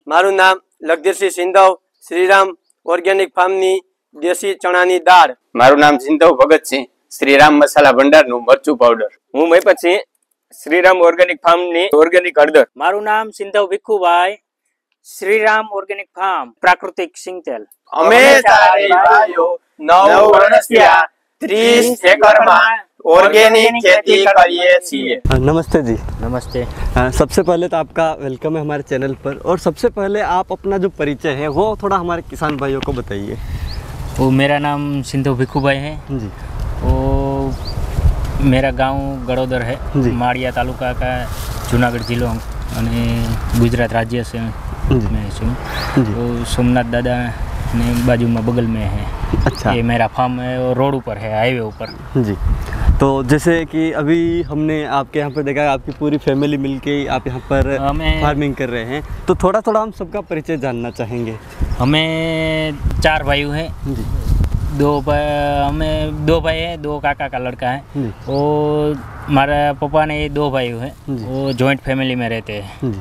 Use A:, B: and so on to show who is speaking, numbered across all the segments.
A: મારું નામ લગધીરસિંહ સિંધવ, શ્રીરામ ઓર્ગેનિક ફાર્મની દેશી ચણાની દાળ.
B: મારું નામ સિંધવ ભગતસિંહ, શ્રીરામ મસાલા ભંડારનું મરચું પાવડર.
C: હું મહીપતસિંહ, શ્રીરામ ઓર્ગેનિક ફાર્મની ઓર્ગેનિક હળદર.
D: મારું નામ સિંધવ ભીખુભાઈ, શ્રીરામ ઓર્ગેનિક ફાર્મ પ્રાકૃતિક સિંગતેલ.
B: અમે ચારેય ભાઈઓ 9 વર્ષ થયા 30 એકરમાં ऑर्गेनिक खेती करिए छिए।
E: नमस्ते जी।
D: नमस्ते।
E: सबसे पहले तो आपका वेलकम है हमारे चैनल पर, और सबसे पहले आप अपना जो परिचय है वो थोड़ा हमारे किसान भाइयों को बताइए।
D: वो मेरा नाम सिंधव भीखुभाई है
E: जी।
D: वो मेरा गांव गड़ोदर है, माड़िया तालुका का, जूनागढ़ जिलो અને गुजरात राज्य से मैं हूँ। वो सोमनाथ दादा ने बाजू में बगल में है।
E: अच्छा।
D: ये मेरा फार्म है और रोड ऊपर है, हाईवे ऊपर।
E: जी। तो जैसे कि अभी हमने आपके यहाँ पर देखा, आपकी पूरी फैमिली मिलके आप यहाँ पर फार्मिंग कर रहे हैं, तो थोड़ा थोड़ा हम सबका परिचय जानना चाहेंगे।
D: हमें 4 भाई हैं जी। 2 भाई हैं, 2 काका का लड़का है। वो हमारा पापा ने 2 भाई हैं, वो जॉइंट फैमिली में रहते हैं।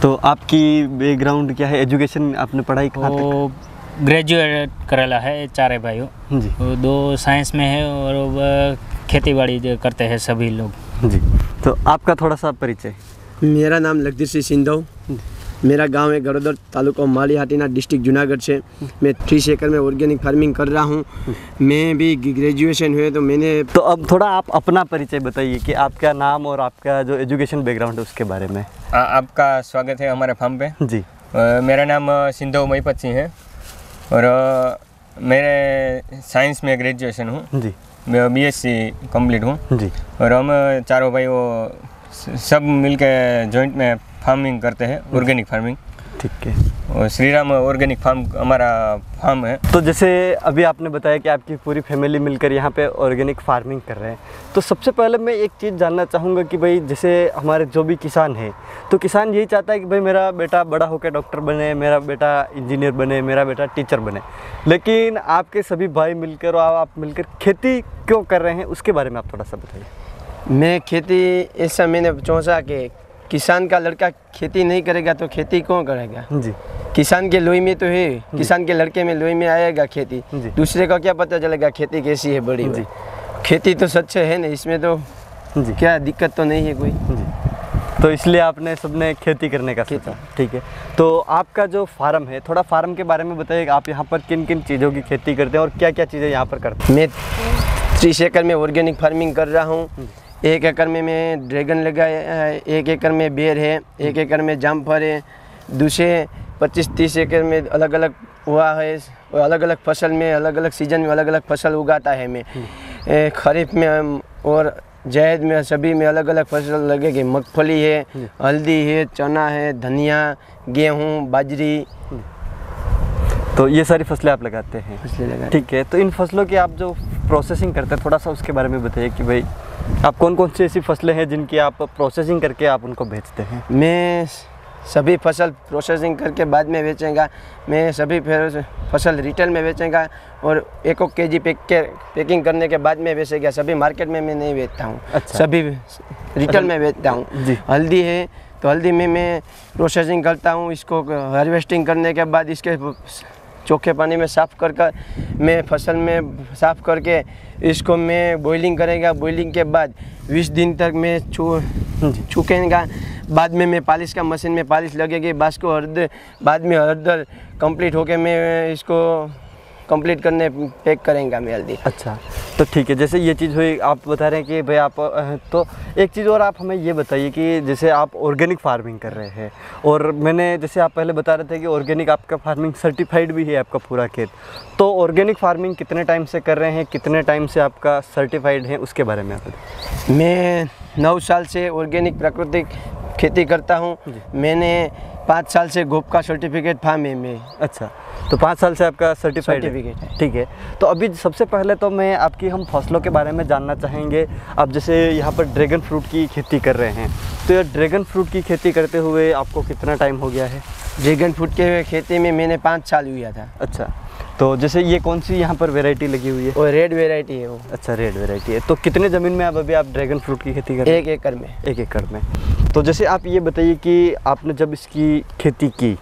E: तो आपकी बैकग्राउंड क्या है, एजुकेशन आपने पढ़ाई कहाँ तक?
D: ग्रेजुएट करेला है 4 भाइयों जी। 2 साइंस में है और खेती बाड़ी करते हैं सभी लोग
E: जी। तो आपका थोड़ा सा परिचय।
A: मेरा नाम लगधीरसिंह सिंधव, मेरा गांव है गड़ोदर, तालुका मालीहाटीना, डिस्ट्रिक्ट जूनागढ़ से। मैं 30 एकड़ में ऑर्गेनिक फार्मिंग कर रहा हूं। मैं भी ग्रेजुएशन हुए तो मैंने।
E: तो अब थोड़ा आप अपना परिचय बताइए कि आपका नाम और आपका जो एजुकेशन बैकग्राउंड है उसके बारे में।
C: आपका स्वागत है हमारे फार्म पे
E: जी।
C: मेरा नाम सिंधव महीपतसिंह है और मेरे साइंस में ग्रेजुएशन हूँ जी। मैं BSc कंप्लीट हूँ जी। और हम चारों भाई वो सब मिलके जॉइंट में फार्मिंग करते हैं, ऑर्गेनिक फार्मिंग।
E: ठीक है।
C: और श्रीराम ऑर्गेनिक फार्म हमारा फार्म है।
E: तो जैसे अभी आपने बताया कि आपकी पूरी फैमिली मिलकर यहाँ पे ऑर्गेनिक फार्मिंग कर रहे हैं, तो सबसे पहले मैं एक चीज़ जानना चाहूँगा कि भाई जैसे हमारे जो भी किसान हैं, तो किसान यही चाहता है कि भाई मेरा बेटा बड़ा होकर डॉक्टर बने, मेरा बेटा इंजीनियर बने, मेरा बेटा टीचर बने, लेकिन आपके सभी भाई मिलकर और आप मिलकर खेती क्यों कर रहे हैं, उसके बारे में आप थोड़ा सा बताइए।
A: मैं खेती ऐसा मैंने सोचा कि किसान का लड़का खेती नहीं करेगा तो खेती कौन करेगा जी। किसान के लोही में तो है, किसान के लड़के में लोही में आएगा खेती। दूसरे को क्या पता चलेगा खेती कैसी है बड़ी जी। खेती तो सच है ना, इसमें तो जी क्या दिक्कत तो नहीं है कोई जी।
E: तो इसलिए आपने सबने खेती करने का सोचा। ठीक है। तो आपका जो फार्म है, थोड़ा फार्म के बारे में बताइए। आप यहाँ पर किन किन चीज़ों की खेती करते हैं और क्या क्या चीज़ें यहाँ पर करते हैं?
A: मैं 30 एकड़ में ऑर्गेनिक फार्मिंग कर रहा हूँ। 1 एकड़ में मैं ड्रैगन लगाया है, 1 एकड़ में बेर है, 1 एकड़ में जामफल है, दूसरे 25-30 एकड़ में अलग अलग हुआ है। और अलग अलग फसल में अलग अलग सीजन में अलग अलग फसल उगाता है मैं। खरीफ में और जायद में सभी में अलग अलग फसल लगेगी। मूंगफली है, हल्दी है, चना है, धनिया, गेहूँ, बाजरी।
E: तो ये सारी फसलें आप लगाते हैं?
A: फसलें लगाते।
E: ठीक है। तो इन फसलों की आप जो प्रोसेसिंग करते हैं, थोड़ा सा उसके बारे में बताइए कि भाई आप कौन कौन सी ऐसी फसलें हैं जिनकी आप प्रोसेसिंग करके आप उनको बेचते हैं?
A: मैं सभी फसल प्रोसेसिंग करके बाद में बेचेंगा। मैं सभी फसल रिटेल में बेचेंगा और 1 kg पैकिंग करने के बाद में बेचेगा। सभी मार्केट में मैं नहीं बेचता हूँ। अच्छा। सभी रिटेल में बेचता हूँ। हल्दी है तो हल्दी में मैं प्रोसेसिंग करता हूँ। इसको हार्वेस्टिंग करने के बाद इसके चोखे पानी में साफ़ कर मैं फसल में साफ़ करके इसको मैं बॉइलिंग करेगा। बॉइलिंग के बाद 20 दिन तक मैं छूकेगा। बाद में मैं पालिश का मशीन में पालिश लगेगी। बाद में हरदर कंप्लीट होके मैं इसको कंप्लीट करने पैक करेंगे मैं हल्दी।
E: अच्छा। तो ठीक है। जैसे ये चीज़ हुई, आप बता रहे हैं कि भाई आप, तो एक चीज़ और आप हमें ये बताइए कि जैसे आप ऑर्गेनिक फार्मिंग कर रहे हैं, और मैंने जैसे आप पहले बता रहे थे कि ऑर्गेनिक आपका फार्मिंग सर्टिफाइड भी है आपका पूरा खेत, तो ऑर्गेनिक फार्मिंग कितने टाइम से कर रहे हैं, कितने टाइम से आपका सर्टिफाइड है, उसके बारे में आप बताइए।
A: मैं 9 साल से ऑर्गेनिक प्राकृतिक खेती करता हूँ। मैंने 5 साल से गोप का सर्टिफिकेट फार्म है मैं।
E: अच्छा। तो 5 साल से आपका सर्टिफिकेट है। ठीक है। तो अभी सबसे पहले तो मैं आपकी हम फसलों के बारे में जानना चाहेंगे। आप जैसे यहाँ पर ड्रैगन फ्रूट की खेती कर रहे हैं, तो ये ड्रैगन फ्रूट की खेती करते हुए आपको कितना टाइम हो गया है?
A: ड्रैगन फ्रूट के खेती में मैंने 5 साल हुआ था।
E: अच्छा। तो जैसे ये कौन सी यहाँ पर वैरायटी लगी हुई है?
A: वो रेड वैरायटी है वो।
E: अच्छा, रेड वैरायटी है। तो कितने ज़मीन में अभी आप ड्रैगन फ्रूट की खेती कर रहे हैं?
A: 1 एकड़ में।
E: 1 एकड़ में। तो जैसे आप ये बताइए कि आपने जब इसकी खेती की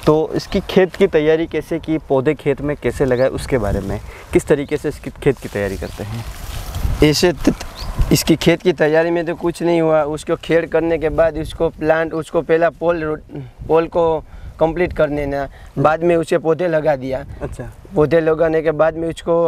E: तो इसकी खेत की तैयारी कैसे की, पौधे खेत में कैसे लगाए, उसके बारे में किस तरीके से इसकी खेत की तैयारी करते हैं?
A: ऐसे इसकी खेत की तैयारी में तो कुछ नहीं हुआ। उसको खेड़ करने के बाद उसको पहला पोल को कंप्लीट करने ना, बाद में उसे पौधे लगा दिया।
E: अच्छा।
A: पौधे लगाने के बाद में उसको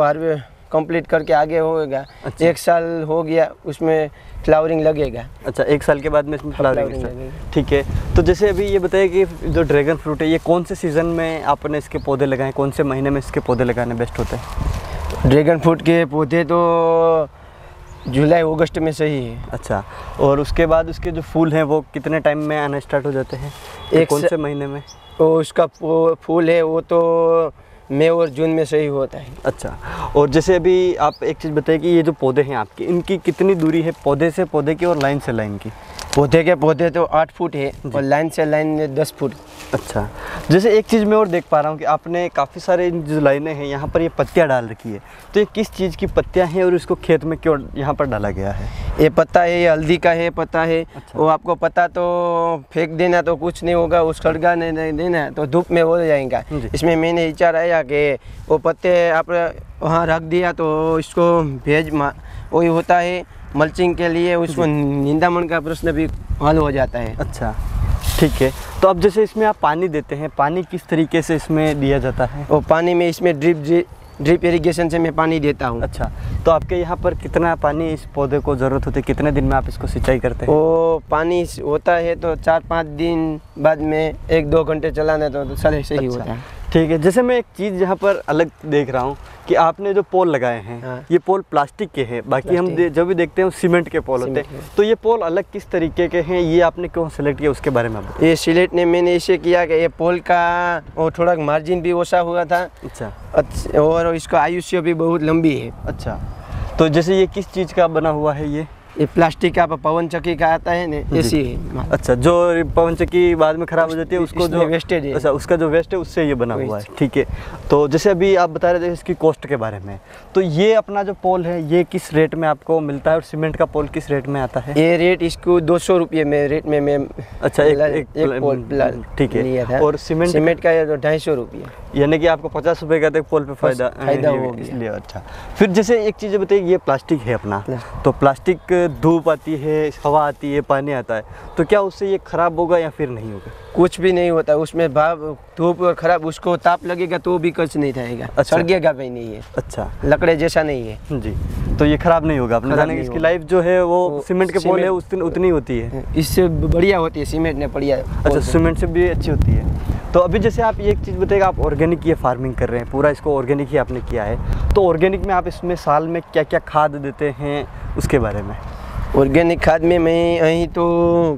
A: कंप्लीट करके आगे होगा।
E: अच्छा।
A: 1 साल हो गया, उसमें फ्लावरिंग लगेगा।
E: अच्छा, 1 साल के बाद में इसमें फ्लावरिंग
A: लगेगी।
E: ठीक है। तो जैसे अभी ये बताइए कि जो ड्रैगन फ्रूट है ये कौन से सीज़न में आपने इसके पौधे लगाए, कौन से महीने में इसके पौधे लगाने बेस्ट होते हैं?
A: ड्रैगन फ्रूट के पौधे तो जुलाई अगस्त में सही है।
E: अच्छा, और उसके बाद उसके जो फूल हैं वो कितने टाइम में आना स्टार्ट हो जाते हैं, कौन से महीने में?
A: तो उसका फूल है वो तो मई और जून में सही होता है।
E: अच्छा, और जैसे अभी आप एक चीज़ बताइए कि ये जो पौधे हैं आपके, इनकी कितनी दूरी है पौधे से पौधे की और लाइन से लाइन की?
A: पौधे के पौधे तो 8 फुट है और लाइन से लाइन 10 फुट।
E: अच्छा, जैसे एक चीज़ मैं और देख पा रहा हूँ कि आपने काफ़ी सारे जो लाइनें हैं यहाँ पर ये पत्तियाँ डाल रखी है, तो ये किस चीज़ की पत्तियाँ हैं और इसको खेत में क्यों यहाँ पर डाला गया है?
A: ये पत्ता है, ये हल्दी का है पत्ता है।
E: अच्छा।
A: वो आपको पता तो फेंक देना तो कुछ नहीं होगा, उस खड़गा नहीं देना तो धूप में हो जाएगा। इसमें मैंने विचार आया कि वो पत्ते आप वहाँ रख दिया तो इसको वही होता है मल्चिंग के लिए, उसको निंदामण का प्रश्न भी हल हो जाता है।
E: अच्छा, ठीक है। तो अब जैसे इसमें आप पानी देते हैं, पानी किस तरीके से इसमें दिया जाता है?
A: और पानी में इसमें ड्रिप इरिगेशन से मैं पानी देता हूँ।
E: अच्छा, तो आपके यहाँ पर कितना पानी इस पौधे को ज़रूरत होती है, कितने दिन में आप इसको सिंचाई करते हैं?
A: वो पानी होता है तो 4-5 दिन बाद में 1-2 घंटे चलाना तो सही होता है।
E: ठीक है। जैसे मैं एक चीज़ यहाँ पर अलग देख रहा हूँ कि आपने जो पोल लगाए हैं,
A: हाँ।
E: ये पोल प्लास्टिक के हैं, बाकी हम जब भी देखते हैं सीमेंट के पोल होते हैं, तो ये पोल अलग किस तरीके के हैं, ये आपने क्यों सेलेक्ट किया उसके बारे में आप बताइए।
A: ये सिलेक्ट ने मैंने इसे किया कि ये पोल का वो थोड़ा मार्जिन भी ओसा हुआ था।
E: अच्छा,
A: और इसका आयुष्य भी बहुत लंबी है।
E: अच्छा, तो जैसे ये किस चीज़ का बना हुआ है? ये
A: प्लास्टिक का पवन चक्की का आता है ना, ऐसी है।
E: अच्छा, जो पवन चक्की बाद में खराब हो जाती है उसको जो
A: वेस्टेज है।
E: अच्छा, उसका जो वेस्ट है उससे ये बना हुआ है। ठीक है। तो जैसे अभी आप बता रहे थे इसकी कॉस्ट के बारे में, तो ये अपना जो पोल है ये किस रेट में आपको मिलता है और सीमेंट का पोल किस रेट में आता है?
A: ये रेट इसको 200 रुपये में रेट में मैं
E: अच्छा एक
A: पोल
E: ठीक
A: लिया था।
E: है। और सीमेंट
A: का 250 रुपये,
E: यानी कि आपको 50 रुपये का तो पोल पे फायदा
A: हो गया।
E: इसलिए। अच्छा, फिर जैसे एक चीज़ बताइए, ये प्लास्टिक है अपना, तो प्लास्टिक धूप आती है, हवा आती है, पानी आता है, तो क्या उससे ये खराब होगा या फिर नहीं होगा?
A: कुछ भी नहीं होता उसमें, भाव धूप और खराब उसको ताप लगेगा तो भी कुछ नहीं थाएगा।
E: अच्छा।
A: सड़गेगा भी नहीं है।
E: अच्छा,
A: लकड़े जैसा नहीं है
E: जी, तो ये खराब नहीं होगा। आपने जाना कि इसकी लाइफ जो है वो सीमेंट के पोल है उतनी होती है,
A: इससे बढ़िया होती है सीमेंट ने बढ़िया।
E: अच्छा, सीमेंट से भी अच्छी होती है। तो अभी जैसे आप ये एक चीज़ बताइएगा, आप ऑर्गेनिक ये फार्मिंग कर रहे हैं, पूरा इसको ऑर्गेनिक ही आपने किया है, तो ऑर्गेनिक में आप इसमें साल में क्या क्या खाद देते हैं उसके बारे में?
A: ऑर्गेनिक खाद में मैं અહીં तो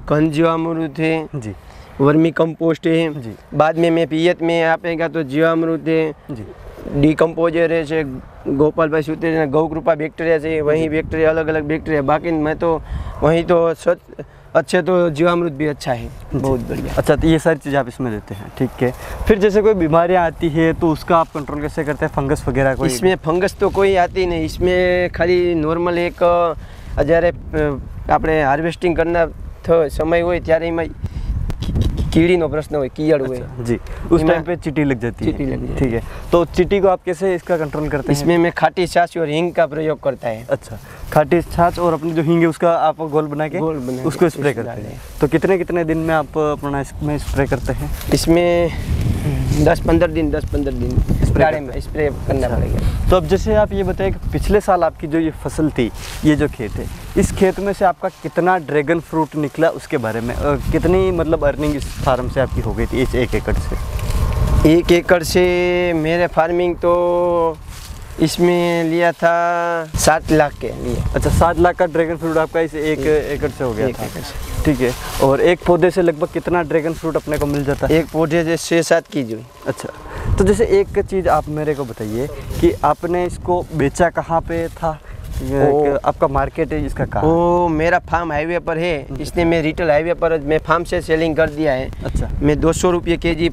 A: घन जीवामृत है
E: जी,
A: वर्मी कंपोस्ट है
E: जी,
A: बाद में मैं पियत में आपेगा तो जीवामृत है
E: जी,
A: डिकम्पोजर है गोपाल भाई सूत्र गौ कृपा बैक्टीरिया से वहीं बैक्टीरिया अलग अलग बैक्टीरिया, बाकी मैं तो वहीं तो अच्छे तो जीवामृत भी अच्छा है, बहुत बढ़िया।
E: अच्छा, तो ये सारी चीज़ आप इसमें देते हैं। ठीक है। फिर जैसे कोई बीमारियां आती है तो उसका आप कंट्रोल कैसे करते हैं? फंगस वगैरह कोई?
A: इसमें फंगस तो कोई आती नहीं, इसमें खाली नॉर्मल एक જ્યારે આપણે હાર્વેસ્ટિંગ કરના समय હોય ત્યારે એમાં कीड़ीનો प्रश्न હોય, कीड़ હોય।
E: जी, उस टाइम पे चींटी लग जाती है। ठीक है, तो चींटी को आप कैसे इसका कंट्रोल करते हैं?
A: इसमें मैं खाटी छाछ और हींग का प्रयोग करता है।
E: अच्छा, खाटी छाछ और अपनी जो हींग है उसका आप गोल बना के उसको स्प्रे करते हैं। तो कितने कितने दिन में आप अपना इसमें स्प्रे करते हैं?
A: इसमें 10-15 दिन स्प्रे करना पड़ेगा।
E: तो अब जैसे आप ये बताइए कि पिछले साल आपकी जो ये फसल थी, ये जो खेत है, इस खेत में से आपका कितना ड्रैगन फ्रूट निकला उसके बारे में, और कितनी मतलब अर्निंग इस फार्म से आपकी हो गई थी इस 1 एकड़ से?
A: 1 एकड़ से मेरे फार्मिंग तो इसमें लिया था 7 लाख के लिए।
E: अच्छा, 7 लाख का ड्रैगन फ्रूट आपका इस 1 एकड़ से हो गया था। ठीक है। और एक पौधे से लगभग कितना ड्रैगन फ्रूट अपने को मिल जाता है?
A: एक पौधे से 6-7 कीजिए।
E: अच्छा, तो जैसे एक चीज़ आप मेरे को बताइए कि आपने इसको बेचा कहाँ पे था, आपका मार्केट है इसका कहाँ?
A: वो मेरा फार्म हाईवे पर है, इसने मैं रिटेल हाईवे पर मैं फार्म से सेलिंग कर दिया है।
E: अच्छा,
A: मैं 200 रुपये केजी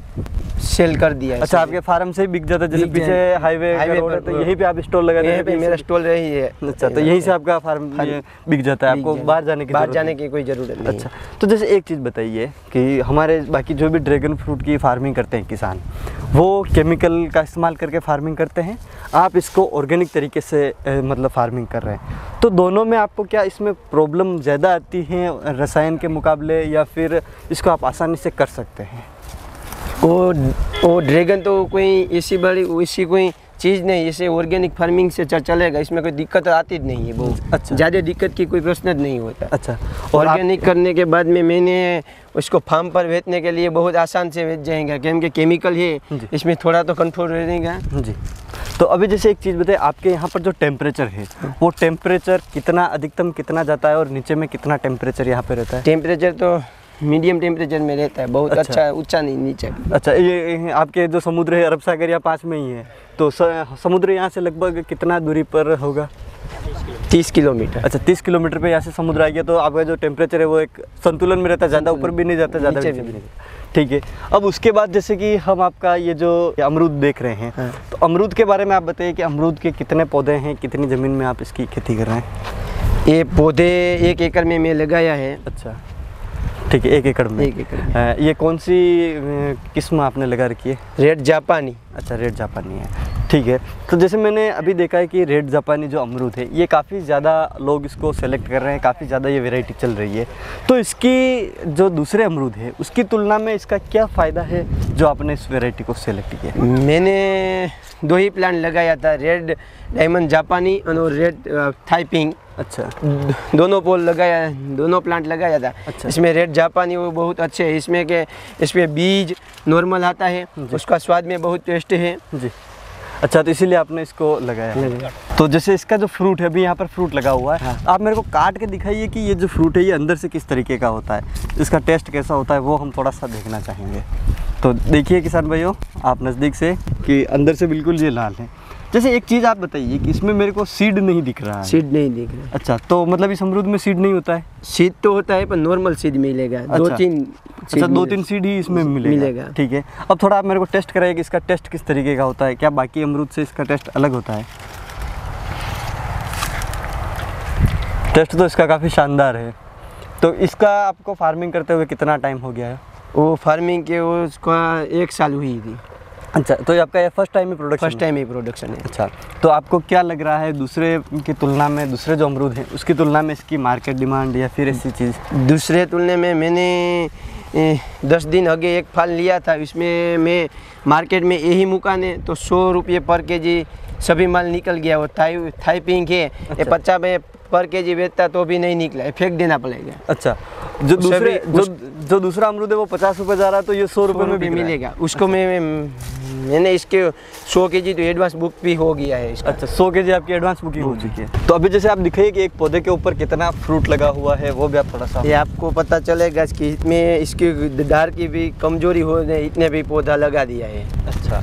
A: सेल कर दिया है।
E: अच्छा, आपके फार्म से ही बिक जाता है, जैसे
A: बिक
E: पीछे
A: जाए।
E: हाईवे रोड है तो यहीं पे आप स्टॉल लगा
A: यहीं पे मेरा स्टॉल रही है।
E: अच्छा, तो यहीं से आपका फार्म बिक जाता है, आपको बाहर जाने की
A: कोई ज़रूरत नहीं।
E: अच्छा, तो जैसे एक चीज़ बताइए कि हमारे बाकी जो भी ड्रैगन फ्रूट की फार्मिंग करते हैं किसान, वो केमिकल का इस्तेमाल करके फार्मिंग करते हैं, आप इसको ऑर्गेनिक तरीके से मतलब फार्मिंग कर रहे हैं, तो दोनों में आपको क्या इसमें प्रॉब्लम ज़्यादा आती है रसायन के मुकाबले, या फिर इसको आप आसानी से कर सकते हैं?
A: वो ड्रैगन तो कोई ऐसी बड़ी वैसी कोई चीज़ नहीं, जैसे ऑर्गेनिक फार्मिंग से चलेगा, इसमें कोई दिक्कत आती नहीं है। वो
E: अच्छा,
A: ज़्यादा दिक्कत की कोई प्रश्न नहीं होता।
E: अच्छा, और
A: ऑर्गेनिक करने के बाद में मैंने उसको फार्म पर बेचने के लिए बहुत आसान से बेच जाएगा, क्योंकि केमिकल है, इसमें थोड़ा तो कंट्रोल रहेगा जी।
E: तो अभी जैसे एक चीज़ बताइए, आपके यहाँ पर जो टेम्परेचर है वो टेम्परेचर कितना अधिकतम कितना जाता है, और नीचे में कितना टेम्परेचर यहाँ पे रहता है?
A: टेम्परेचर तो मीडियम टेम्परेचर में रहता है, बहुत अच्छा ऊंचा नहीं, नीचे।
E: अच्छा, ये आपके जो समुद्र है अरब सागर या पास में ही है, तो समुद्र यहाँ से लगभग कितना दूरी पर होगा?
A: 30 किलोमीटर।
E: अच्छा, 30 किलोमीटर पे यहाँ से समुद्र आ गया, तो आपका जो टेम्परेचर है वो एक संतुलन में रहता है, ज़्यादा ऊपर भी नहीं जाता, ज़्यादा नीचे भी नहीं। ठीक है, अब उसके बाद जैसे कि हम आपका ये जो अमरूद देख रहे हैं, तो अमरूद के बारे में आप बताइए कि अमरूद के कितने पौधे हैं, कितनी ज़मीन में आप इसकी खेती कर रहे हैं?
A: ये पौधे 1 एकड़ में मैं लगाया है।
E: अच्छा, ठीक है, 1 एकड़ में।
A: 1 एकड़ में।
E: ये कौन सी किस्म आपने लगा रखी है?
A: रेड जापानी।
E: अच्छा, रेड जापानी है, ठीक है। तो जैसे मैंने अभी देखा है कि रेड जापानी जो अमरूद है, ये काफ़ी ज़्यादा लोग इसको सेलेक्ट कर रहे हैं, काफ़ी ज़्यादा ये वैरायटी चल रही है, तो इसकी जो दूसरे अमरूद है उसकी तुलना में इसका क्या फ़ायदा है जो आपने इस वैरायटी को सेलेक्ट किया?
A: मैंने 2 ही प्लांट लगाया था, रेड डायमंड जापानी और रेड थाईपिंग।
E: अच्छा,
A: दोनों प्लांट लगाया था।
E: अच्छा,
A: इसमें रेड जापानी वो बहुत अच्छे है, इसमें बीज नॉर्मल आता है, उसका स्वाद में बहुत टेस्ट है
E: जी। अच्छा, तो इसीलिए आपने इसको लगाया। तो जैसे इसका जो फ्रूट है, अभी यहाँ पर फ्रूट लगा हुआ है, आप मेरे को काट के दिखाइए कि ये जो फ्रूट है ये अंदर से किस तरीके का होता है, इसका टेस्ट कैसा होता है, वो हम थोड़ा सा देखना चाहेंगे। तो देखिए किसान भाइयों, आप नज़दीक से कि अंदर से बिल्कुल ये लाल है। जैसे एक चीज़ आप बताइए कि इसमें मेरे को सीड नहीं दिख रहा है।
A: सीड नहीं दिख रहा है।
E: अच्छा, तो मतलब इस अमरूद में सीड नहीं होता है?
A: सीड तो होता है पर नॉर्मल सीड मिलेगा।
E: अच्छा, 2-3 सीड ही इसमें मिलेगा। ठीक है, अब थोड़ा आप मेरे को टेस्ट कराइए कि इसका टेस्ट किस तरीके का होता है, क्या बाकी अमरूद से इसका टेस्ट अलग होता है? टेस्ट तो इसका काफ़ी शानदार है। तो इसका आपको फार्मिंग करते हुए कितना टाइम हो गया है?
A: वो फार्मिंग के उसका 1 साल हुई थी।
E: अच्छा, तो ये आपका ये फर्स्ट टाइम ही प्रोडक्शन है? अच्छा, तो आपको क्या लग रहा है दूसरे की तुलना में, दूसरे जो अमरूद हैं उसकी तुलना में इसकी मार्केट डिमांड या फिर ऐसी चीज़?
A: दूसरे तुलने में मैंने 10 दिन आगे एक फल लिया था, इसमें मैं मार्केट में यही मुकाने तो 100 रुपये पर केजी सभी माल निकल गया। वो थाईपिंग है, ये 50 पर केजी बेचता तो भी नहीं निकला, फेंक देना पड़ेगा।
E: अच्छा, जो दूसरा अमरूद है वो 50 रुपये जा रहा है, तो ये 100 रुपये में भी
A: मिलेगा उसको। मैंने इसके 100 केजी तो एडवांस बुक भी हो गया है इसका।
E: अच्छा, 100 केजी आपकी एडवांस बुकिंग हो चुकी है। तो अभी जैसे आप दिखाइए कि एक पौधे के ऊपर कितना फ्रूट लगा हुआ है, वो भी आप थोड़ा सा।
A: ये आपको पता चलेगा कि इसमें इसकी डार की भी कमजोरी हो गई, इतने भी पौधा लगा दिया है।
E: अच्छा,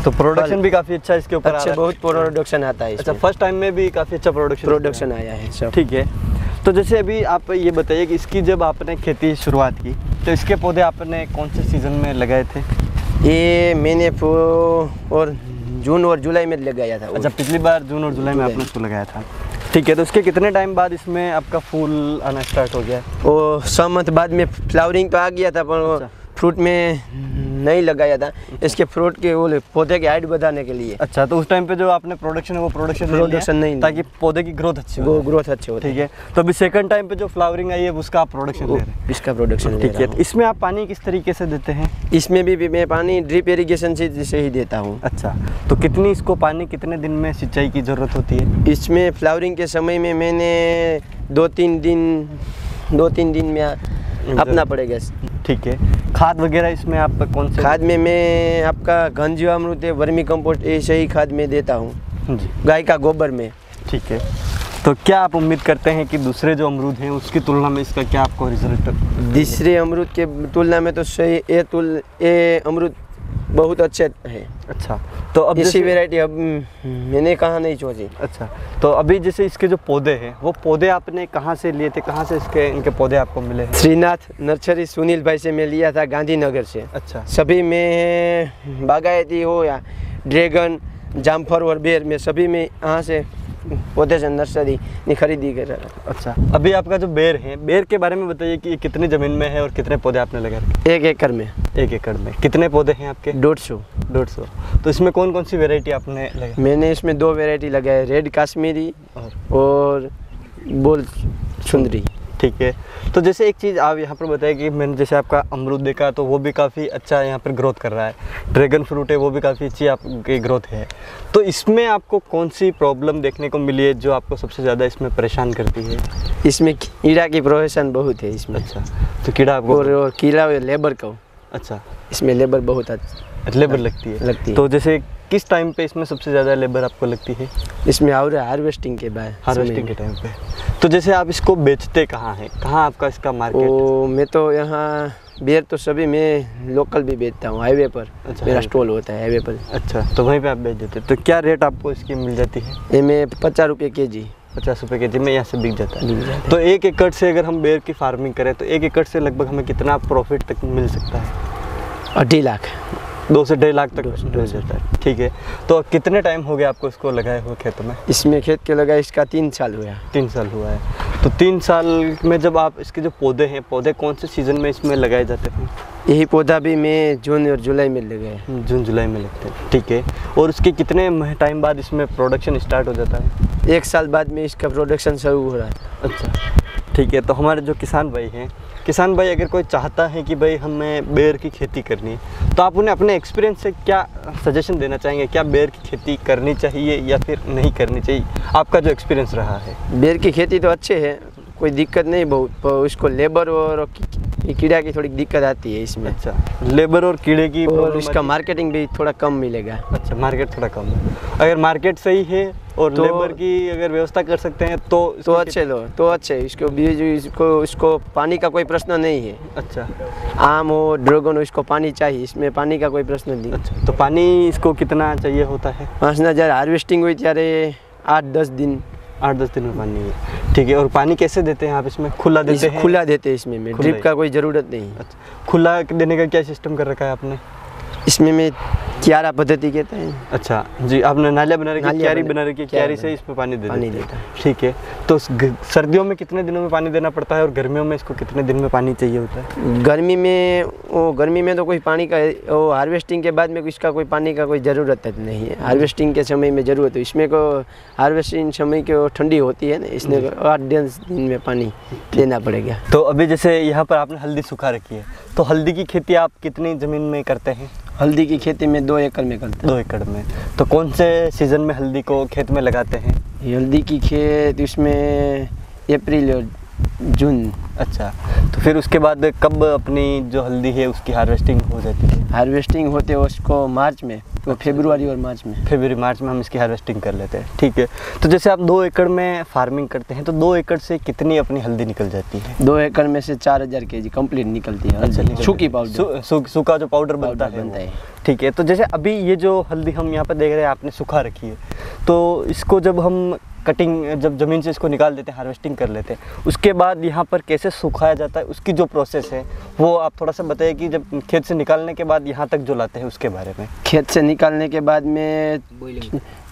E: तो प्रोडक्शन भी काफ़ी अच्छा इसके ऊपर
A: अच्छा, बहुत प्रोडक्शन आता है।
E: अच्छा, फर्स्ट टाइम में भी काफ़ी अच्छा प्रोडक्शन
A: आया है सब।
E: ठीक है, तो जैसे अभी आप ये बताइए कि इसकी जब आपने खेती शुरुआत की तो इसके पौधे आपने कौन से सीज़न में लगाए थे?
A: ये मैंने और जून और जुलाई में लगाया था।
E: अच्छा, पिछली बार जून और जुलाई में आपने इसको लगाया था। ठीक है, तो इसके कितने टाइम बाद इसमें आपका फूल आना स्टार्ट हो गया?
A: वो 6 मंथ बाद में फ्लावरिंग तो आ गया था, पर फ्रूट में नहीं लगाया था। इसके फ्रूट के वो पौधे की हाइट बढ़ाने के लिए।
E: अच्छा, तो उस टाइम पे जो आपने प्रोडक्शन है वो प्रोडक्शन नहीं, ताकि पौधे की ग्रोथ अच्छी हो।
A: ग्रोथ अच्छी हो।
E: ठीक है, तो अभी सेकंड टाइम पे जो फ्लावरिंग आई है उसका आप प्रोडक्शन ले रहे हैं?
A: इसका प्रोडक्शन।
E: ठीक है, तो इसमें आप पानी किस तरीके से देते हैं?
A: इसमें भी मैं पानी ड्रिप इरिगेशन से ही देता हूँ।
E: अच्छा, तो कितनी इसको पानी कितने दिन में सिंचाई की ज़रूरत होती है?
A: इसमें फ्लावरिंग के समय में मैंने 2-3 दिन में अपना पड़ेगा।
E: ठीक है, खाद वगैरह इसमें आप कौन से?
A: खाद में मैं आपका घन जीवामृत है, वर्मी कंपोस्ट, ऐसे ही खाद में देता हूँ जी, गाय का गोबर में। ठीक है,
E: तो क्या आप उम्मीद करते हैं कि दूसरे जो अमरूद हैं उसकी तुलना में इसका क्या आपको रिजल्ट?
A: दूसरे अमरूद के तुलना में तो सही ये अमरूद बहुत अच्छे हैं।
E: अच्छा, तो अब
A: इसी
E: जैसे
A: वैरायटी अब मैंने कहाँ नहीं सोची।
E: अच्छा, तो अभी जैसे इसके जो पौधे हैं वो पौधे आपने कहाँ से लिए थे, कहाँ से इनके पौधे आपको मिले हैं?
A: श्रीनाथ नर्सरी सुनील भाई से मैं लिया था, गांधीनगर से।
E: अच्छा,
A: सभी में बागायती हो या ड्रैगन, जामफर और बेर में सभी में यहाँ से पौधे से नर्सरी ने खरीदी कर।
E: अच्छा, अभी आपका जो बेर है, बेर के बारे में बताइए कि ये कितनी ज़मीन में है और कितने पौधे आपने लगा रखे?
A: 1 एकड़ में।
E: 1 एकड़ में कितने पौधे हैं आपके?
A: 150।
E: तो इसमें कौन कौन सी वैरायटी आपने लगाई?
A: मैंने इसमें 2 वैरायटी लगाए, रेड काश्मीरी और बोल सुंदरी।
E: ठीक है, तो जैसे एक चीज़ आप यहाँ पर बताया कि मैंने जैसे आपका अमरूद देखा तो वो भी काफ़ी अच्छा यहाँ पर ग्रोथ कर रहा है, ड्रैगन फ्रूट है वो भी काफ़ी अच्छी आपकी ग्रोथ है। तो इसमें आपको कौन सी प्रॉब्लम देखने को मिली है जो आपको सबसे ज़्यादा इसमें परेशान करती है?
A: इसमें कीड़ा की प्रोफेशन बहुत है इसमें।
E: अच्छा, तो कीड़ा आपको
A: और कीड़ा लेबर का।
E: अच्छा,
A: इसमें लेबर बहुत
E: लेबर लगती है। तो जैसे किस टाइम पे इसमें सबसे ज़्यादा लेबर आपको लगती है?
A: इसमें और हार्वेस्टिंग के बाद,
E: हार्वेस्टिंग के टाइम पे। तो जैसे आप इसको बेचते कहाँ हैं, कहाँ आपका इसका मार्केट?
A: मैं तो यहाँ बेर तो सभी मैं लोकल भी बेचता हूँ, हाईवे पर।
E: अच्छा,
A: मेरा स्टॉल होता है हाईवे पर।
E: अच्छा, तो वहीं पे आप बेच देते हैं। तो क्या रेट आपको इसकी मिल जाती है?
A: ये में 50 रुपये kg।
E: 50 रुपये kg में यहाँ से बिक जाता है। तो 1 एकड़ से अगर हम बेर की फार्मिंग करें तो 1 एकड़ से लगभग हमें कितना प्रॉफिट तक मिल सकता है?
A: 2.5 लाख।
E: 2 से 1.5 लाख तक मिल जाता है। ठीक है, तो कितने टाइम हो गया आपको इसको लगाए हुए खेत में?
A: इसमें खेत के लगा इसका 3 साल हुआ।
E: 3 साल हुआ है। तो 3 साल में जब आप इसके जो पौधे हैं, पौधे कौन से सीज़न में इसमें लगाए जाते हैं?
A: यही पौधा भी मैं जून और जुलाई में लगाए।
E: जून जुलाई में लगते हैं। ठीक है, और उसके कितने टाइम बाद इसमें प्रोडक्शन स्टार्ट हो जाता है?
A: 1 साल बाद में इसका प्रोडक्शन शुरू हो रहा है।
E: अच्छा, ठीक है, तो हमारे जो किसान भाई हैं, किसान भाई अगर कोई चाहता है कि भाई हमें बेर की खेती करनी है तो आप उन्हें अपने एक्सपीरियंस से क्या सजेशन देना चाहेंगे? क्या बेर की खेती करनी चाहिए या फिर नहीं करनी चाहिए? आपका जो एक्सपीरियंस रहा है।
A: बेर की खेती तो अच्छे है, कोई दिक्कत नहीं बहुत, पर इसको लेबर और कीड़ा की थोड़ी दिक्कत आती है इसमें।
E: अच्छा, लेबर और कीड़े की,
A: और इसका मार्केटिंग भी थोड़ा कम मिलेगा।
E: अच्छा, मार्केट थोड़ा कम है। अगर मार्केट सही है और
A: तो
E: लेबर की अगर व्यवस्था कर सकते हैं तो
A: अच्छे लो, तो अच्छे। इसको बीज, इसको पानी का कोई प्रश्न नहीं है।
E: अच्छा,
A: आम हो, ड्रैगन हो, इसको पानी चाहिए, इसमें पानी का कोई प्रश्न नहीं।
E: अच्छा, तो पानी इसको कितना चाहिए होता है?
A: 5,000 हार्वेस्टिंग हुई त्यारे 8-10 दिन।
E: 8-10 दिन में पानी है। ठीक है, और पानी कैसे देते हैं आप इसमें? खुला देते हैं?
A: खुला देते हैं इसमें, में ड्रिप का कोई ज़रूरत नहीं।
E: अच्छा, खुला देने का क्या सिस्टम कर रखा है आपने?
A: इसमें मैं क्यारा पद्धति कहते हैं।
E: अच्छा जी, आपने नालियाँ बना रखी, क्यारी बना रखी, क्यारी से
A: बना-
E: इसमें पानी
A: पानी
E: देते
A: देता है।
E: हैं। ठीक है, तो सर्दियों में कितने दिनों में पानी देना पड़ता है और गर्मियों में इसको कितने दिन में पानी चाहिए होता है?
A: गर्मी में तो कोई पानी का वो हार्वेस्टिंग के बाद में इसका कोई पानी का कोई ज़रूरत नहीं है। हार्वेस्टिंग के समय में ज़रूरत है इसमें को, हार्वेस्टिंग समय के वो ठंडी होती है ना, इसमें 8-10 दिन में पानी देना पड़ेगा।
E: तो अभी जैसे यहाँ पर आपने हल्दी सुखा रखी है, तो हल्दी की खेती आप कितनी ज़मीन में करते हैं?
A: हल्दी की खेती में 2 एकड़ में करते
E: 2 एकड़ में। तो कौन से सीज़न में हल्दी को खेत में लगाते हैं?
A: हैं। हल्दी की खेत इसमें अप्रैल और जून।
E: अच्छा, तो फिर उसके बाद कब अपनी जो हल्दी है उसकी हार्वेस्टिंग हो जाती है?
A: हार्वेस्टिंग होते है उसको मार्च में, तो फरवरी और मार्च में।
E: फरवरी मार्च में हम इसकी हार्वेस्टिंग कर लेते हैं। ठीक है, तो जैसे आप 2 एकड़ में फार्मिंग करते हैं तो 2 एकड़ से कितनी अपनी हल्दी निकल जाती है?
A: 2 एकड़ में से 4,000 kg कंप्लीट निकलती है।
E: अच्छा,
A: सूखी पाउडर,
E: सूखा जो पाउडर बनता
A: बनता
E: है।
A: है।
E: ठीक है, तो जैसे अभी ये जो हल्दी हम यहाँ पर देख रहे हैं आपने सुखा रखी है, तो इसको जब हम कटिंग, जब ज़मीन से इसको निकाल देते हैं, हार्वेस्टिंग कर लेते हैं, उसके बाद यहाँ पर कैसे सुखाया जाता है, उसकी जो प्रोसेस है वो आप थोड़ा सा बताइए कि जब खेत से निकालने के बाद यहाँ तक जो लाते हैं उसके बारे में।
A: खेत से निकालने के बाद में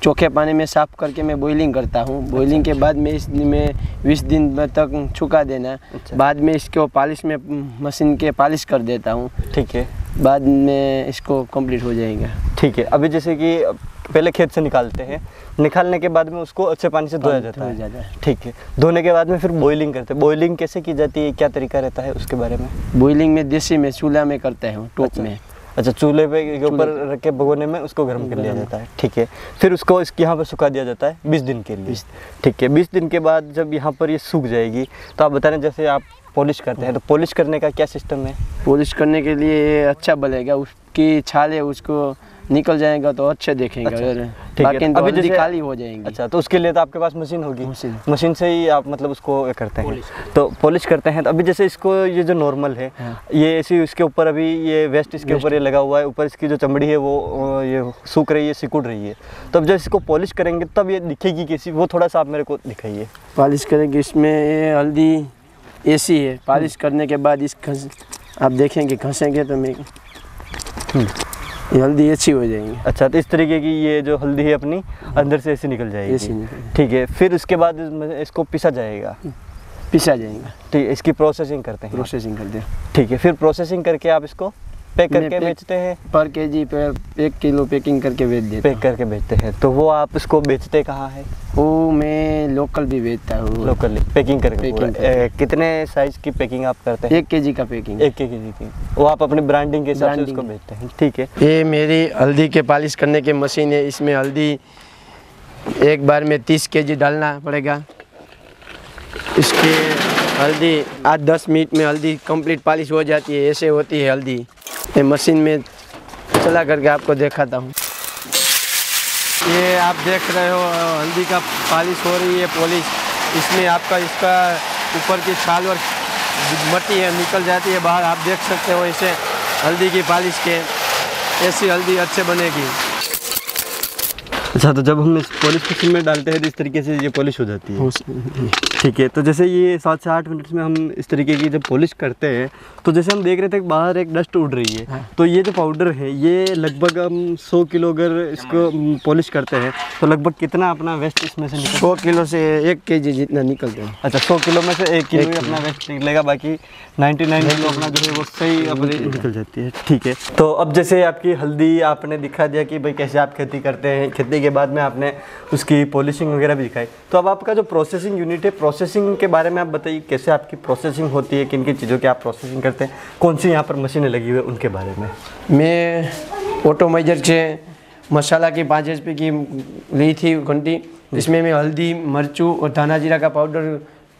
A: चोखे पानी में साफ करके मैं बॉइलिंग करता हूँ। बॉइलिंग के बाद में इसमें 20 दिन तक छुका देना।
E: अच्छा।
A: बाद में इसको पॉलिश में मशीन के पॉलिश कर देता हूँ।
E: ठीक है,
A: बाद में इसको कंप्लीट हो जाएगा।
E: ठीक है, अभी जैसे कि पहले खेत से निकालते हैं, निकालने के बाद में उसको अच्छे पानी से धोया जाता है। ठीक है, धोने के बाद में फिर बॉइलिंग करते हैं। बॉइलिंग कैसे की जाती है, क्या तरीका रहता है उसके बारे में?
A: बॉइलिंग में देसी में चूल्हा में करता है, टोप में।
E: अच्छा, चूल्हे पे के ऊपर रख के भगोने में उसको गर्म कर लिया जाता है। ठीक है, फिर उसको यहाँ पर सुखा दिया जाता है 20 दिन के लिए। ठीक है, 20 दिन के बाद जब यहाँ पर ये सूख जाएगी तो आप बता रहे हैं जैसे आप पॉलिश करते हैं, तो पॉलिश करने का क्या सिस्टम है?
A: पॉलिश करने के लिए अच्छा बनेगा, उसकी छाल है उसको निकल जाएगा तो अच्छे देखेंगे।
E: अच्छा,
A: और
E: ठीक है।
A: बाकी तो
E: अभी
A: हल्दी
E: जैसे-
A: काली हो जाएंगी।
E: अच्छा, तो उसके लिए तो आपके पास मशीन होगी,
A: मशीन।
E: मशीन से ही आप मतलब उसको करते हैं, तो पॉलिश करते हैं। तो अभी जैसे इसको ये जो नॉर्मल है, ये ऐसी इसके ऊपर अभी ये वेस्ट इसके ऊपर ये लगा हुआ है, ऊपर इसकी जो चमड़ी है वो ये सूख रही है, सिकुड़ रही है। तो अब जब इसको पॉलिश करेंगे तब ये दिखेगी कैसी, वो थोड़ा सा आप मेरे को दिखाइए।
A: पॉलिश करेंगे, इसमें ये हल्दी ऐसी है, पॉलिश करने के बाद इस आप देखेंगे घसेंगे तो मैं ये हल्दी अच्छी हो जाएंगी।
E: अच्छा, तो इस तरीके की ये जो हल्दी है अपनी अंदर से ऐसी निकल
A: ऐसी
E: जाएगी,
A: निकल-
E: ठीक है। फिर उसके बाद इसको पिसा जाएगा,
A: पिसा जाएगा,
E: ठीक है। इसकी प्रोसेसिंग करते हैं,
A: प्रोसेसिंग करते हैं।
E: ठीक है। फिर प्रोसेसिंग करके आप इसको पैक
A: मैं
E: करके
A: पैक-
E: बेचते हैं,
A: पर केजी पर 1 किलो पैकिंग करके बेच देता
E: पैक करके बेचते हैं। तो वो आप इसको बेचते कहाँ है?
A: हूँ। वो मैं लोकल भी बेचता हूँ।
E: लोकली पैकिंग करके
A: पैकिंग
E: पूरा।
A: करके।
E: कितने साइज की पैकिंग आप करते हैं?
A: 1 केजी का पैकिंग।
E: 1 केजी की। वो आप अपनी ब्रांडिंग के हिसाब से
A: ब्रांडिंग।
E: उसको बेचते हैं, ठीक है।
A: ये मेरी हल्दी के पॉलिश करने की मशीन है। इसमें हल्दी एक बार में 30 केजी डालना पड़ेगा। इसके हल्दी 8-10 मिनट में हल्दी कंप्लीट पॉलिश हो जाती है। ऐसे होती है हल्दी। ये मशीन में चला करके आपको दिखाता हूँ। ये आप देख रहे हो हल्दी का पॉलिश हो रही है, पॉलिश। इसमें आपका इसका ऊपर की छाल और मट्टी है निकल जाती है बाहर। आप देख सकते हो इसे हल्दी की पॉलिश के, ऐसी हल्दी अच्छे बनेगी।
E: अच्छा, तो जब हम इस पॉलिश मशीन में डालते हैं तो इस तरीके से ये पॉलिश हो जाती है, ठीक है। तो जैसे ये 7 से 8 मिनट में हम इस तरीके की जब पॉलिश करते हैं, तो जैसे हम देख रहे थे कि बाहर एक डस्ट उड़ रही है, तो ये जो पाउडर है ये लगभग हम 100 किलो अगर इसको पॉलिश करते हैं तो लगभग कितना अपना वेस्ट इसमें से निकल?
A: 100 किलो से 1 केजी जितना निकलता है।
E: अच्छा, 100 किलो में से 1 किलो ही अपना वेस्ट निकलेगा, बाकी 99 किलो अपना जो है वो सही अपनी निकल जाती है, ठीक है। तो अब जैसे आपकी हल्दी आपने दिखा दिया कि भाई कैसे आप खेती करते हैं, खेती के बाद में आपने उसकी पॉलिशिंग वगैरह भी दिखाई। तो अब आपका जो प्रोसेसिंग यूनिट है, प्रोसेसिंग के बारे में आप बताइए, कैसे आपकी प्रोसेसिंग होती है, किन किन चीज़ों की आप प्रोसेसिंग करते हैं, कौन सी यहाँ पर मशीनें लगी हुई है उनके बारे में।
A: मैं ऑटोमाइजर से मसाला की 5 HP की ली थी घंटी। इसमें मैं हल्दी, मिर्चू और धाना जीरा का पाउडर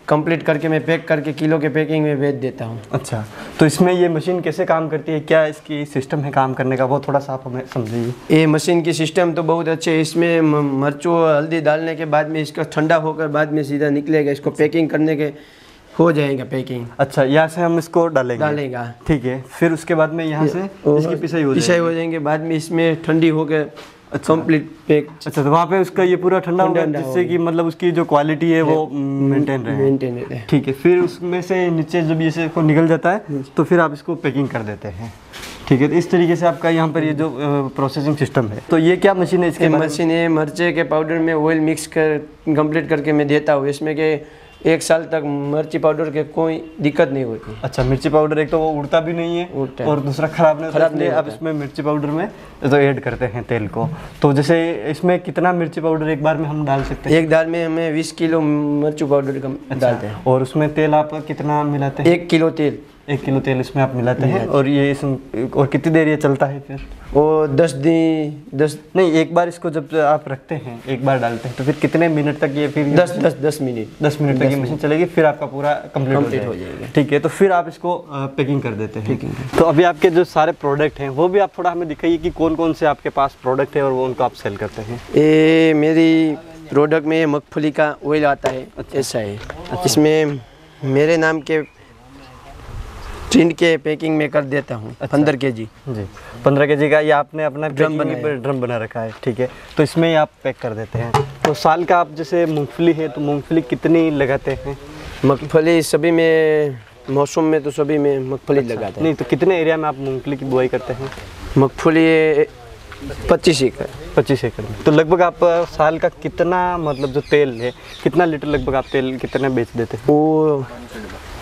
A: कंप्लीट करके मैं पैक करके किलो के पैकिंग में बेच देता हूँ।
E: अच्छा, तो इसमें ये मशीन कैसे काम करती है, क्या इसकी सिस्टम है काम करने का, वो थोड़ा सा आप हमें समझिए।
A: ये मशीन की सिस्टम तो बहुत अच्छे है। इसमें मिर्चू और हल्दी डालने के बाद में इसका ठंडा होकर बाद में सीधा निकलेगा। इसको पैकिंग करने के हो जाएगा पैकिंग।
E: अच्छा, यहाँ से हम इसको
A: डालेगा,
E: ठीक है। फिर उसके बाद में यहाँ से इसकी पिसाई हो
A: जाएंगे। बाद में इसमें ठंडी होकर कंप्लीट पैक।
E: अच्छा, तो वहाँ पे उसका ये पूरा ठंडा होगा जिससे कि मतलब उसकी जो क्वालिटी है वो मेंटेन रहे, ठीक है। फिर उसमें से नीचे जब ये से को निकल जाता है तो फिर आप इसको पैकिंग कर देते हैं, ठीक है। तो इस तरीके से आपका यहाँ पर ये जो प्रोसेसिंग सिस्टम है। तो ये क्या मशीन है? इसके
A: मशीन है मिर्चे के पाउडर में ऑयल मिक्स कर कंप्लीट करके मैं देता हूँ। इसमें के 1 साल तक मिर्ची पाउडर के कोई दिक्कत नहीं होती।
E: अच्छा, मिर्ची पाउडर एक तो वो उड़ता भी नहीं है और दूसरा खराब नहीं होता। आप इसमें मिर्ची पाउडर में तो ऐड करते हैं तेल को। तो जैसे इसमें कितना मिर्ची पाउडर एक बार में हम डाल सकते हैं?
A: एक दाल में हमें 20 किलो मिर्ची पाउडर डालते हैं।
E: और उसमें तेल आप कितना मिलाते हैं?
A: 1 किलो तेल।
E: 1 किलो तेल इसमें आप मिलाते हैं। और ये और कितनी देर ये चलता है फिर?
A: वो 10
E: नहीं, एक बार इसको जब आप रखते हैं, एक बार डालते हैं तो फिर कितने मिनट तक ये फिर
A: 10 मिनट
E: तक ये मशीन चलेगी, फिर आपका पूरा कंप्लीट हो जाएगा, ठीक है। तो फिर आप इसको पैकिंग कर देते हैं। तो अभी आपके जो सारे प्रोडक्ट हैं वो भी आप थोड़ा हमें दिखाइए कि कौन कौन से आपके पास प्रोडक्ट है और वो उनको आप सेल करते हैं।
A: ये मेरी प्रोडक्ट में मूंगफली का ऑयल आता है। ऐसा है। इसमें मेरे नाम के टिन के पैकिंग में कर देता हूँ। 15 केजी
E: जी, 15 केजी का ये आपने अपना ड्रम बना रखा है, ठीक है। तो इसमें ही आप पैक कर देते हैं। तो साल का आप जैसे मूंगफली है तो मूंगफली कितनी लगाते हैं?
A: मूंगफली सभी में मौसम में तो सभी में मूंगफली लगाते हैं।
E: नहीं, तो कितने एरिया में आप मूंगफली की बुआई करते हैं?
A: मूंगफली 25 एकड़।
E: 25 एकड़ में। तो लगभग आप साल का कितना मतलब जो तेल है, कितना लीटर लगभग आप तेल कितने बेच देते हैं?
A: वो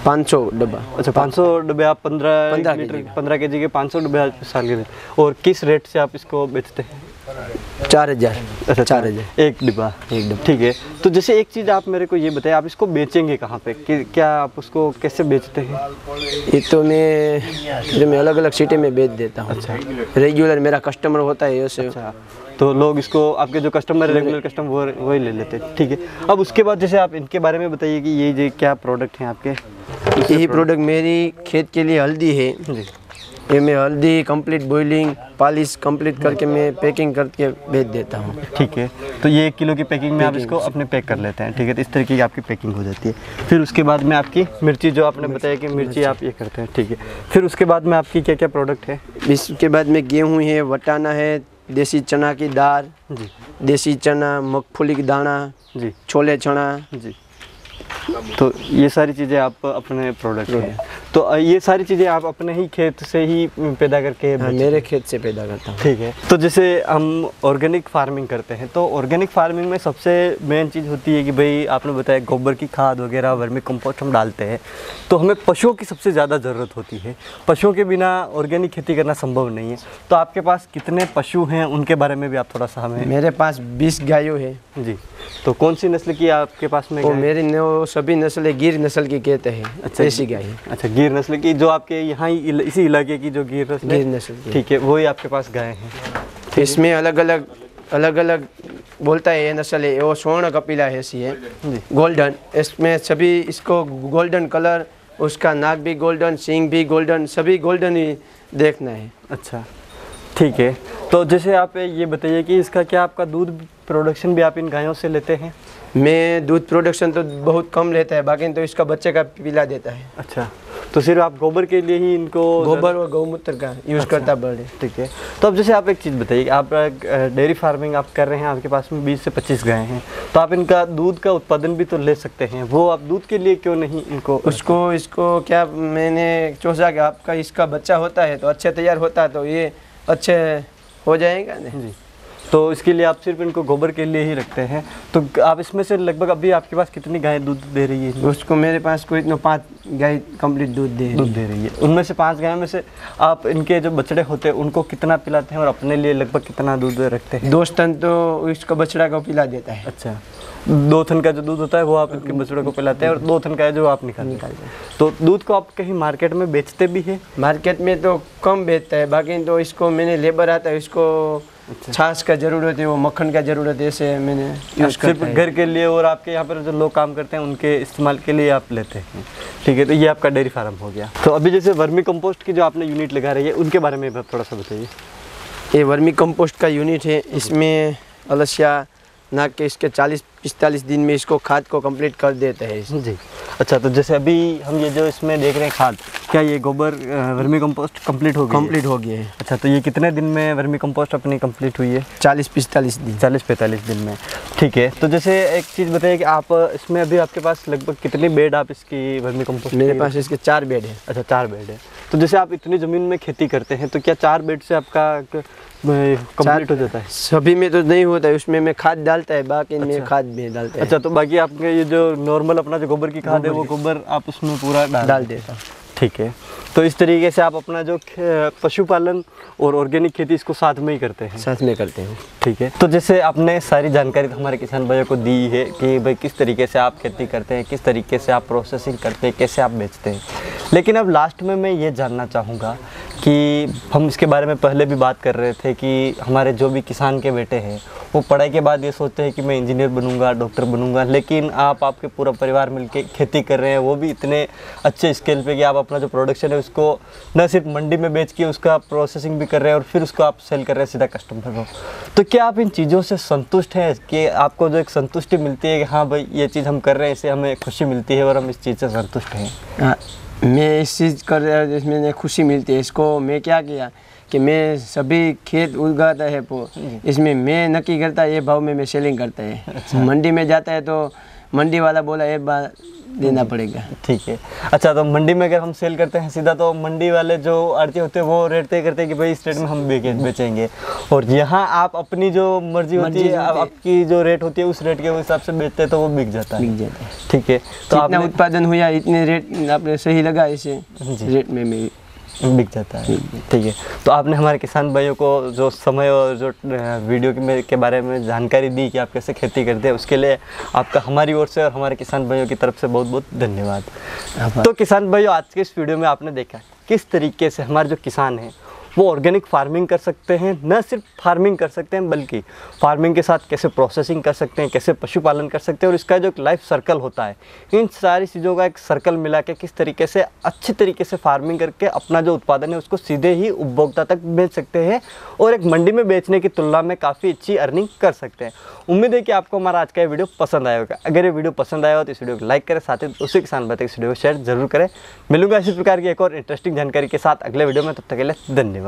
A: 500 डब्बा।
E: अच्छा, 500 डब्बे आप 15 केजी के 500 डब्बे आप साल के देते। और किस रेट से आप इसको बेचते हैं?
A: 4000।
E: अच्छा, 4000 एक डिब्बा, ठीक है। तो जैसे एक चीज़ आप मेरे को ये बताइए, आप इसको बेचेंगे कहाँ पे, क्या आप उसको कैसे बेचते हैं?
A: ये तो मैं अलग अलग सिटी में बेच देता हूँ। अच्छा, रेगुलर मेरा कस्टमर होता है ऐसे।
E: अच्छा, तो लोग इसको आपके जो कस्टमर है, रेगुलर कस्टमर वही ले लेते हैं, ठीक है। अब उसके बाद जैसे आप इनके बारे में बताइए कि ये क्या प्रोडक्ट हैं आपके?
A: यही प्रोडक्ट मेरी खेत के लिए हल्दी है। ये मैं हल्दी कंप्लीट बॉइलिंग पॉलिश कंप्लीट करके मैं पैकिंग करके भेज देता हूँ।
E: ठीक है, तो ये 1 किलो की पैकिंग में आप इसको अपने पैक कर लेते हैं। ठीक है, तो इस तरीके की आपकी पैकिंग हो जाती है। फिर उसके बाद में आपकी मिर्ची, जो आपने बताया कि मिर्ची आप ये करते हैं। ठीक है, फिर उसके बाद में आपकी क्या क्या प्रोडक्ट है?
A: इसके बाद में गेहूँ है, वटाना है, देसी चना की दाल
E: जी,
A: देसी चना, मूंगफली की दाना
E: जी,
A: छोले चना
E: जी। तो ये सारी चीज़ें आप अपने प्रोडक्ट हैं। तो ये सारी चीज़ें आप अपने ही खेत से ही पैदा करके
A: हाँ, मेरे खेत से पैदा करता हूँ।
E: ठीक है, तो जैसे हम ऑर्गेनिक फार्मिंग करते हैं, तो ऑर्गेनिक फार्मिंग में सबसे मेन चीज़ होती है कि भाई आपने बताया गोबर की खाद वगैरह, वर्मी कंपोस्ट हम डालते हैं, तो हमें पशुओं की सबसे ज़्यादा ज़रूरत होती है। पशुओं के बिना ऑर्गेनिक खेती करना संभव नहीं है। तो आपके पास कितने पशु हैं, उनके बारे में भी आप थोड़ा सा हमें।
A: मेरे पास 20 गायों है
E: जी, तो कौन सी नस्ल की आपके पास में?
A: वो मेरी सभी नस्लें गिर नस्ल की कहते हैं।
E: अच्छा,
A: ऐसी गाय है।
E: अच्छा, गिर नस्ल की, जो आपके यहाँ इसी इलाके की जो गिर नस्ल है?
A: गिर नस्ल की।
E: ठीक है, वही आपके पास गाय हैं।
A: इसमें अलग अलग बोलता है ये नस्ल है, वो स्वर्ण कपिला ऐसी है गोल्डन। इसमें सभी इसको गोल्डन कलर, उसका नाक भी गोल्डन, सींग भी गोल्डन, सभी गोल्डन ही देखना है।
E: अच्छा, ठीक है, तो जैसे आप ये बताइए कि इसका क्या आपका दूध प्रोडक्शन भी आप इन गायों से लेते हैं?
A: मैं दूध प्रोडक्शन तो बहुत कम लेता है, बाकी तो इसका बच्चे का पिला देता है।
E: अच्छा, तो सिर्फ आप गोबर के लिए ही इनको?
A: गोबर और गौमूत्र का यूज़ करता बड़े।
E: ठीक है, तो अब जैसे आप एक चीज़ बताइए, आप डेयरी फार्मिंग आप कर रहे हैं, आपके पास में 20 से 25 गायें हैं, तो आप इनका दूध का उत्पादन भी तो ले सकते हैं, वो आप दूध के लिए क्यों नहीं इनको? इसको
A: क्या मैंने सोचा कि आपका इसका बच्चा होता है तो अच्छे तैयार होता है तो ये अच्छे हो जाएगा ना
E: जी। तो इसके लिए आप सिर्फ इनको गोबर के लिए ही रखते हैं। तो आप इसमें से लगभग अभी आपके पास कितनी गायें दूध दे रही है?
A: उसको मेरे पास कोई इतना 5 गाय कंप्लीट दूध दे रही है।
E: उनमें से 5 गायों में से आप इनके जो बछड़े होते हैं उनको कितना पिलाते हैं और अपने लिए लगभग कितना दूध रखते हैं?
A: 2 टन तो इसका बछड़ा को पिला देता है।
E: अच्छा, 2 टन का जो दूध होता है वो आप इनके बछड़े को पिलाते हैं और 2 टन का है जो आप निकालते हैं। तो दूध को आप कहीं मार्केट में बेचते भी हैं?
A: मार्केट में तो कम बेचता है, बाकी तो इसको मैंने लेबर आता है, इसको छाछ का ज़रूरत है, वो मक्खन का ज़रूरत है, ऐसे मैंने यूज़
E: सिर्फ घर के लिए और आपके यहाँ पर जो लोग काम करते हैं उनके इस्तेमाल के लिए आप लेते हैं। ठीक है, तो ये आपका डेयरी फार्म हो गया। तो अभी जैसे वर्मी कंपोस्ट की जो आपने यूनिट लगा रही है उनके बारे में थोड़ा सा बताइए।
A: ये वर्मी कंपोस्ट का यूनिट है, इसमें अलसिया ना के इसके 40-45 दिन में इसको खाद को कंप्लीट कर देते हैं
E: जी। अच्छा, तो जैसे अभी हम ये जो इसमें देख रहे हैं खाद, क्या ये गोबर वर्मी कंपोस्ट कंप्लीट हो गया है? अच्छा, तो ये कितने दिन में वर्मी कंपोस्ट अपनी कंप्लीट हुई है?
A: 40-45 दिन।
E: 40-45 दिन में। ठीक है, तो जैसे एक चीज़ बताइए कि आप इसमें अभी आपके पास लगभग कितनी बेड आप इसकी वर्मी कंपोस्ट?
A: मेरे पास इसके 4 बेड है।
E: अच्छा, 4 बेड है। तो जैसे आप इतनी ज़मीन में खेती करते हैं तो क्या 4 बेड से आपका कंप्लीट हो जाता है?
A: सभी में तो नहीं होता है, उसमें मैं खाद डालता है, बाकी में खाद भी डालता है।
E: अच्छा, तो बाकी आपके ये जो नॉर्मल अपना जो गोबर की खाद है वो गोबर आप उसमें पूरा डाल देता है। ठीक है, तो इस तरीके से आप अपना जो पशुपालन और ऑर्गेनिक खेती इसको साथ में ही करते हैं?
A: साथ में करते हैं।
E: ठीक है, तो जैसे आपने सारी जानकारी तो हमारे किसान भाइयों को दी है कि भाई किस तरीके से आप खेती करते हैं, किस तरीके से आप प्रोसेसिंग करते हैं, कैसे आप बेचते हैं। लेकिन अब लास्ट में मैं ये जानना चाहूँगा कि हम इसके बारे में पहले भी बात कर रहे थे कि हमारे जो भी किसान के बेटे हैं वो पढ़ाई के बाद ये सोचते हैं कि मैं इंजीनियर बनूंगा, डॉक्टर बनूंगा, लेकिन आपके पूरा परिवार मिलके खेती कर रहे हैं, वो भी इतने अच्छे स्केल पे कि आप अपना जो प्रोडक्शन है उसको न सिर्फ मंडी में बेच के उसका प्रोसेसिंग भी कर रहे हैं और फिर उसको आप सेल कर रहे हैं सीधा कस्टमर को। तो क्या आप इन चीज़ों से संतुष्ट हैं कि आपको जो एक संतुष्टि मिलती है कि हाँ भाई ये चीज़ हम कर रहे हैं, इससे हमें खुशी मिलती है और हम इस चीज़ से संतुष्ट हैं?
A: मैं इस चीज़ कर रहा हूँ जिसमें खुशी मिलती है। इसको मैं क्या किया कि मैं सभी खेत उगाता है, इसमें मैं नक्की करता ये भाव में मैं सेलिंग करता है। अच्छा। मंडी में जाता है तो मंडी वाला बोला ये बात देना पड़ेगा।
E: ठीक है, अच्छा, तो मंडी में अगर हम सेल करते हैं सीधा तो मंडी वाले जो आड़ती होते हैं वो रेट तय करते हैं कि भाई इस रेट में हम बेचेंगे, और यहाँ आप अपनी जो मर्जी होती है, आपकी जो रेट होती है उस रेट के हिसाब से बेचते हैं तो वो बिक जाता है। ठीक है, तो आपने
A: उत्पादन हुआ इतने रेट आपने सही लगा, इसे रेट में
E: बिक जाता है। ठीक है, तो आपने हमारे किसान भाइयों को जो समय और जो वीडियो के बारे में जानकारी दी कि आप कैसे खेती करते हैं, उसके लिए आपका हमारी ओर से और हमारे किसान भाइयों की तरफ से बहुत बहुत धन्यवाद। तो किसान भाइयों, आज के इस वीडियो में आपने देखा किस तरीके से हमारे जो किसान हैं वो ऑर्गेनिक फार्मिंग कर सकते हैं। न सिर्फ फार्मिंग कर सकते हैं बल्कि फार्मिंग के साथ कैसे प्रोसेसिंग कर सकते हैं, कैसे पशुपालन कर सकते हैं, और इसका जो एक लाइफ सर्कल होता है, इन सारी चीज़ों का एक सर्कल मिला के किस तरीके से अच्छे तरीके से फार्मिंग करके अपना जो उत्पादन है उसको सीधे ही उपभोक्ता तक बेच सकते हैं और एक मंडी में बेचने की तुलना में काफ़ी अच्छी अर्निंग कर सकते हैं। उम्मीद है कि आपको हमारा आज का ये वीडियो पसंद आया होगा। अगर ये वीडियो पसंद आया हो तो इस वीडियो को लाइक करें, साथ ही दूसरे किसान भाई इस वीडियो को शेयर जरूर करें। मिलूंगा इसी प्रकार की एक और इंटरेस्टिंग जानकारी के साथ अगले वीडियो में, तब तक के लिए धन्यवाद।